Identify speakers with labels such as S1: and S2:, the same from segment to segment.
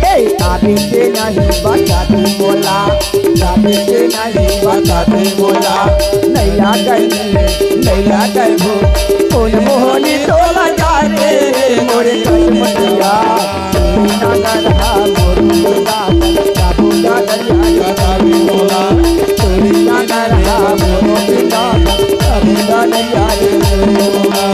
S1: नहीं बताते मोला, जाते नहीं बताते मोला, नैया गई भू कौन मोहनी तोला जा रे मोरे कटमटिया नगरहा मोरुदा बाबूदा दरिया जाते मोला तोरी नगरहा मोरुदा बाबूदा दरिया मोला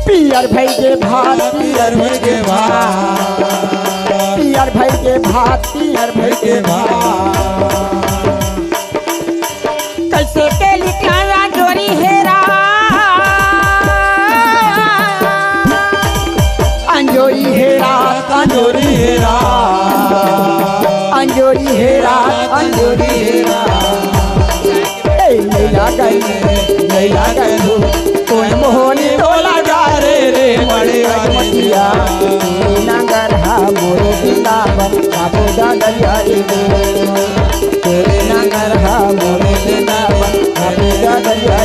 S1: पियर भाई के भात पियर भाई के भात पियर भाई के भात पियर भाई के भात कैसे के लिखाया जोरी हेरा अंजोरी हेरा अंजोरी हेरा अंजोरी हेरा अंजोरी हेरा नैला गई कोई मोहनी तोला जा रे रे बड़े मटिया नगरहा मोरे बिलावन बाबूदा दरिया तेरे नगरहा मोरे बिलावन बाबूदा दरिया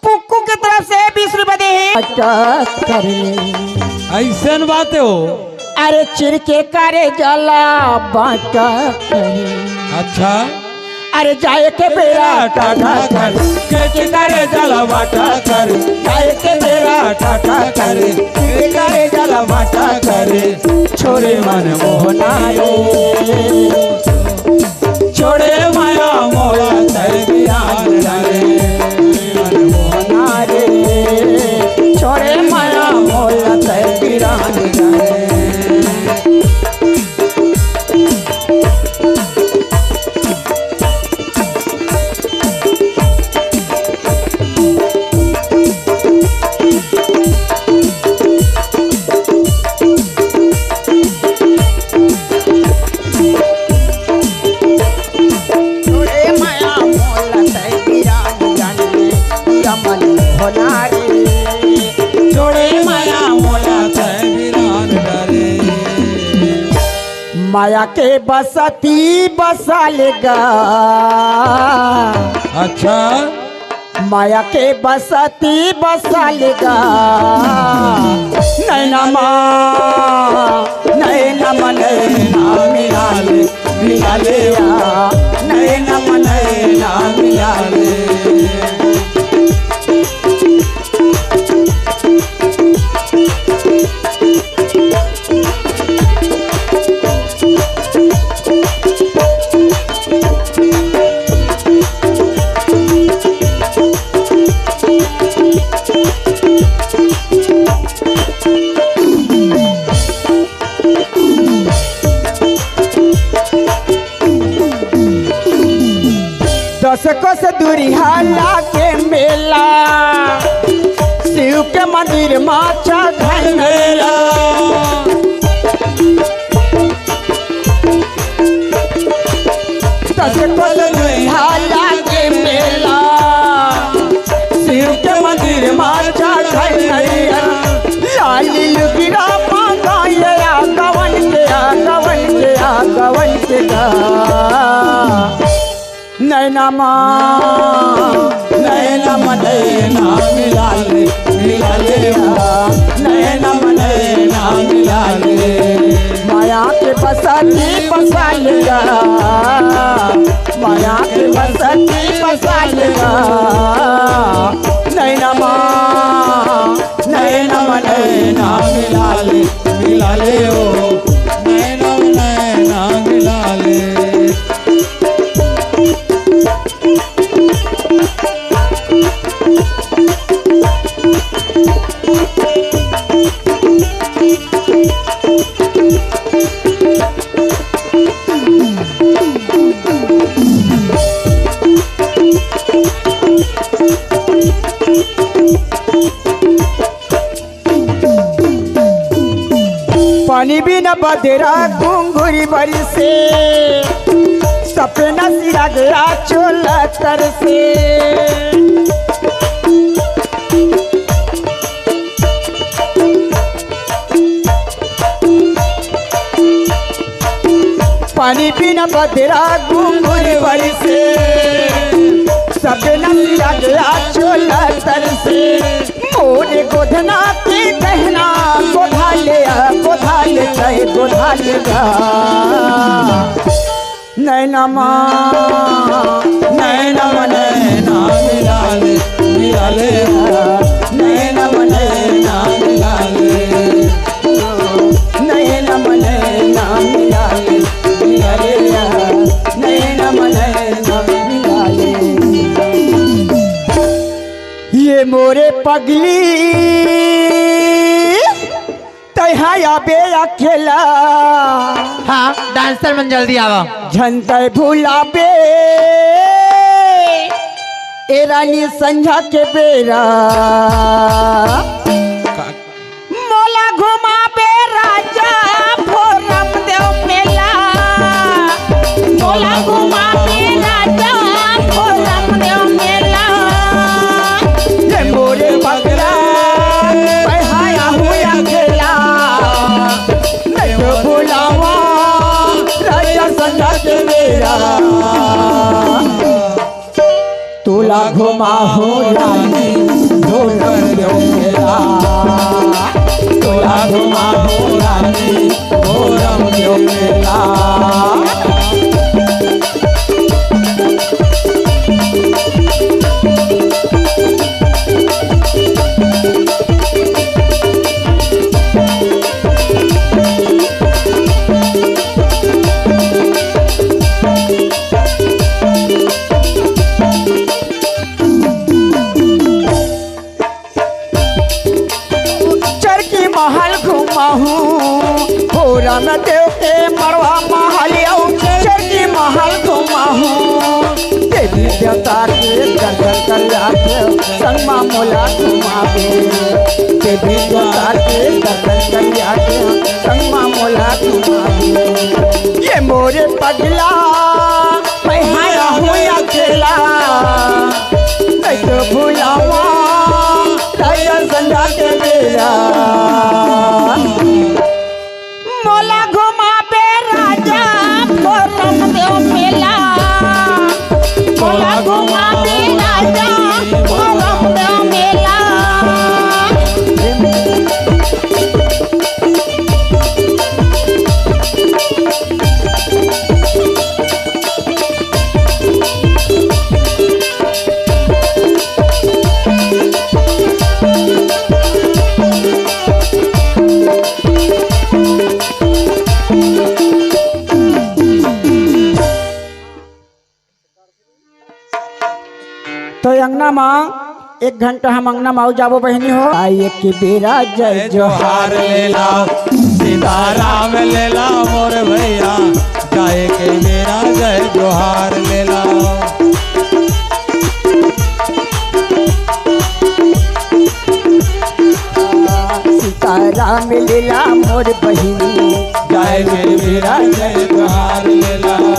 S1: पुक्कू की तरफ से 20 रुपए दे
S2: ऐसा बात हो।
S1: अरे चिरके करे जला बाटा करे
S2: अच्छा
S1: अरे जाए के बेरा टाटा कर
S2: के करे जला बाटा कर
S1: जाए के बेरा टाटा करे
S2: करे जला बाटा करे
S1: छोरे मन मोहना
S2: छोड़े माया मोया तैयार
S1: छोरे माया मोया तैयार माया के बसती बसा लेगा
S2: अच्छा
S1: माया के बसती बसा लेगा नैना नैना मिला ले नैना मिला ले कोस दूरी हाला के मेला शिव के मंदिर माचा घनेला कोस दूरी हाला के मेला शिव के मंदिर माचा घनेला लाली लुगिरा मांगा ये गवन के गा नैना पानी भी न बदरा घुंघुरी बरी से सपना सिरा गया चोला तर से पानी भी न बदरा घुंघुरी बरी से सपना सिरा गया चोला तर से मोरे गोधना के गहना गोधा ले चाहे गोधा लेगा नैना
S2: नैना नैना मिला ले नैना नैना मिला ले
S1: नैना मिला ले नैना मिला ले ये मोरे पगली तैहाया बे अकेला
S3: हाँ डांसर मन जल्दी आवा
S1: झंते भूला बे ए रानी संझा के बेरा मोला घुमा बे राजा भोरम देव मेला मोला घुमा बे राजा भोरम देव मेला ये मोरे पगला तैहाया हुआ अकेला बुलावा राजा संझा के बेरा तुला घुमा हो रानी भोरम देव मेला तुला घुमा हो रानी भोरम देव मेला भोरम देव के मरवा महल चरकी महल घुमाहू देवी देवता के दर्शन कर जाके संगमा मोला घुमावे देवी देवता के दर्शन कर जाके संगमा मोला घुमावे ये मोरे पगला मैं हाया हूँ अकेला तो भुलावा राजा संझा के बेरा मोला घुमा बे राजा भोरम देव मेला मोला घुमा बे राजा भोरम देव मेला तो अंगना माँ 1 घंटा हम अंगना माँ जाबो बहनी हो आइए कि बेरा जय
S2: जोहार ले लाओ सीताराम ले लाओ मोर भैया गाय के मेरा जय जोहार ले लाओ
S1: सीताराम लीला मोर बहिनी
S2: गाय के मेरा जय जोहार ले लाओ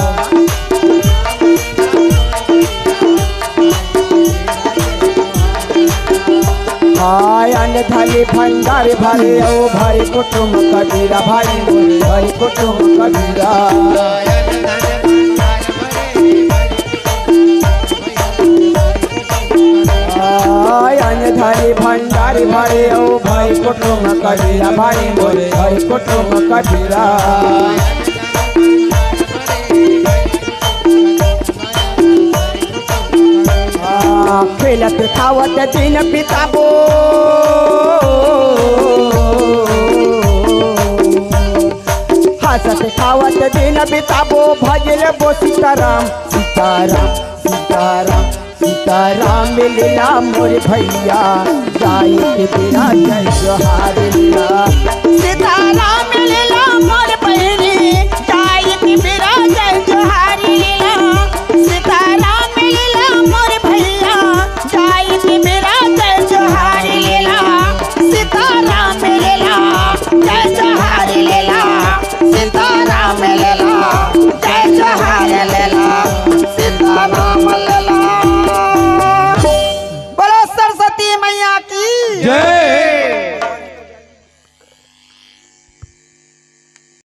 S1: आयन थाली भंडार भरे ओ भाई कुटुंब कबीरा भाई मोरे भाई कुटुंब कबीरा आयन थाली भंडार भरे ओ भाई कुटुंब कबीरा भाई मोरे भाई कुटुंब कबीरा खेलत खावत दिन बिताबो हंसत खावत दिन बिताबो भजल बो सीताराम सीताराम सीताराम सीताराम लीला मोर भैया जाए के बेरा जय जोहार लीला सीताराम